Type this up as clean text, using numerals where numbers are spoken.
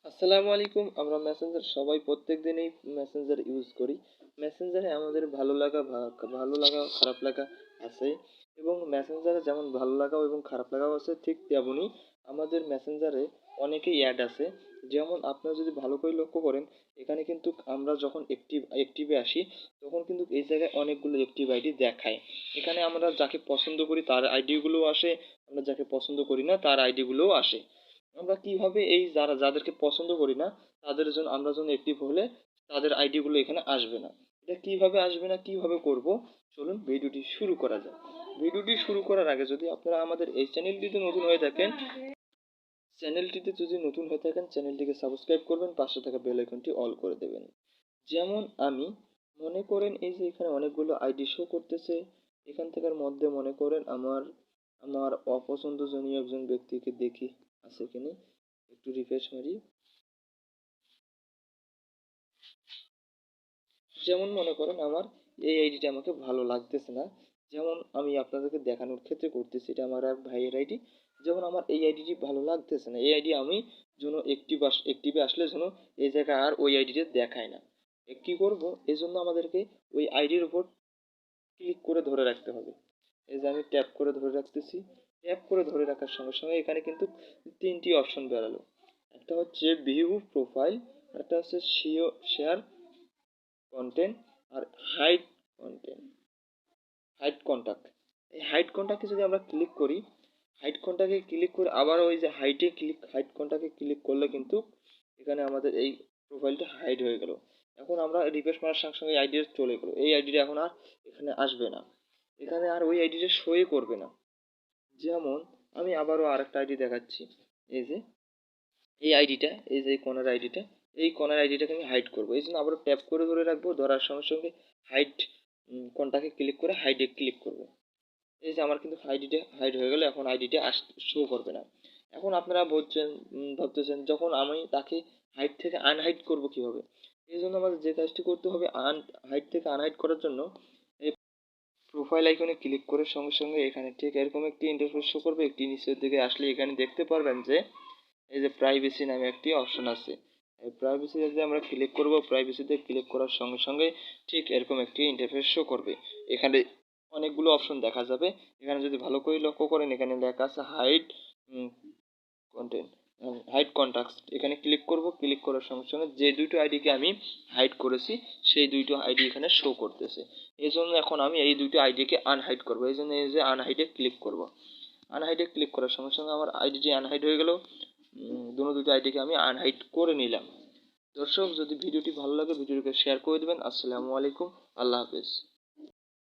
আসসালামু আলাইকুম। আমরা মেসেঞ্জার সবাই প্রত্যেকদিনই মেসেঞ্জার ইউজ করি। মেসেঞ্জারে আমাদের ভালো লাগা খারাপ লাগা আছে, এবং মেসেঞ্জারে যেমন ভালো লাগাও এবং খারাপ লাগাও আছে, ঠিক তেমনই আমাদের মেসেঞ্জারে অনেকেই অ্যাড আছে। যেমন আপনারা যদি ভালো করে লক্ষ্য করেন, এখানে কিন্তু আমরা যখন অ্যাক্টিভে আসি তখন কিন্তু এই জায়গায় অনেকগুলো অ্যাক্টিভ আইডি দেখায়। এখানে আমরা যাকে পছন্দ করি তার আইডিগুলোও আসে, আমরা যাকে পছন্দ করি না তার আইডিগুলোও আসে। আমরা কিভাবে এই যাদেরকে পছন্দ করি না তাদের জন্য আমরা যখন অ্যাক্টিভ হলে তাদের আইডিগুলো এখানে আসবে না। এটা কিভাবে আসবে না, কিভাবে করব, চলুন ভিডিওটি শুরু করা যাক। ভিডিওটি শুরু করার আগে যদি আপনারা আমাদের এই চ্যানেলটিতে নতুন হয়ে থাকেন, চ্যানেলটিকে সাবস্ক্রাইব করবেন, পাশে থাকা বেল আইকনটি অল করে দেবেন। যেমন আমি মনে করেন এই যে এখানে অনেকগুলো আইডি শো করতেছে, এখান থেকের মধ্যে মনে করেন আমার আমার অপছন্দজনীয় একজন ব্যক্তিকে দেখি আছে কিনা, একটু রিফ্রেশ মারি। যেমন মনে করেন আমার এই আইডিটা আমাকে ভালো লাগতেছে না, যেমন আমি আপনাদেরকে দেখানোর ক্ষেত্রে করতেছি, এটা আমার এক ভাইয়ের আইডি। যেমন আমার এই আইডিটি ভালো লাগতেছে না, এই আইডি আমি যেন অ্যাক্টিভে আসলে যেন এই জায়গায় আর ওই আইডিটা দেখায় না। কি করব, এই জন্য আমাদেরকে ওই আইডির উপর ক্লিক করে ধরে রাখতে হবে। এই যে আমি ট্যাপ করে ধরে রাখতেছি, ট্যাপ করে ধরে রাখার সঙ্গে সঙ্গে এখানে কিন্তু তিনটি অপশন বেরালো। একটা হচ্ছে ভিউ প্রোফাইল, একটা হচ্ছে শেয়ার কন্টেন্ট, আর হাইড কন্টেন্ট, হাইড কন্টাক্ট। এই হাইড কন্টাক্টে যদি আমরা ক্লিক করি, হাইড কন্টাক্টে ক্লিক করে আবার ওই যে হাইড কন্টাক্টে ক্লিক করলে কিন্তু এখানে আমাদের এই প্রোফাইলটা হাইড হয়ে গেল। এখন আমরা রিফ্রেশ মারার সঙ্গে সঙ্গে আইডিটা চলে গেলো, এই আইডিটা এখন আর এখানে আসবে না, এখানে আর ওই আইডিটা শোই করবে না। যেমন আমি আবারও আরেকটা আইডি দেখাচ্ছি। এই যে এই আইডিটা, এই যে এই কর্নার আইডিটাকে আমি হাইড করবো, এই জন্য আবারও ট্যাপ করে ধরে রাখবো, ধরার সঙ্গে সঙ্গে হাইড কোনটাকে ক্লিক করে হাইডে ক্লিক করবো। এই যে আমার কিন্তু আইডিটা হাইড হয়ে গেল, এখন আইডিটা শো করবে না। এখন আপনারা ভাবতেছেন যখন আমি তাকে হাইড থেকে আনহাইড করব কিভাবে। এই জন্য আমাদের যে কাজটি করতে হবে, হাইড থেকে আনহাইড করার জন্য এই প্রোফাইল আইকনে ক্লিক করার সঙ্গে সঙ্গে এখানে ঠিক এরকম একটি ইন্টারফেস শো করবে। একটি নিচের দিকে আসলে এখানে দেখতে পারবেন যে এই যে প্রাইভেসি নামে একটি অপশন আছে। এই প্রাইভেসিতে যদি আমরা ক্লিক করব, প্রাইভেসিতে ক্লিক করার সঙ্গে সঙ্গে ঠিক এরকম একটি ইন্টারফেস শো করবে। এখানে অনেকগুলো অপশন দেখা যাবে। এখানে যদি ভালো করে লক্ষ্য করেন, এখানে লেখা আছে হাইড কন্টেন্ট, হাইড কন্টাক্টস। এখানে ক্লিক করব, ক্লিক করার সঙ্গে সঙ্গে যে দুটো আইডিকে আমি হাইড করেছি সেই দুটো আইডি এখানে শো করতেছে। এই জন্য এখন আমি এই দুটো আইডিকে আনহাইড করব, এই জন্য এই যে আনহাইডে ক্লিক করব। আনহাইডে ক্লিক করার সঙ্গে সঙ্গে আমার আইডিটি আনহাইড হয়ে গেল। দুটো আইডিকে আমি আনহাইড করে নিলাম। দর্শক, যদি ভিডিওটি ভালো লাগে ভিডিওটিকে শেয়ার করে দেবেন। আসসালামু আলাইকুম, আল্লাহ হাফেজ।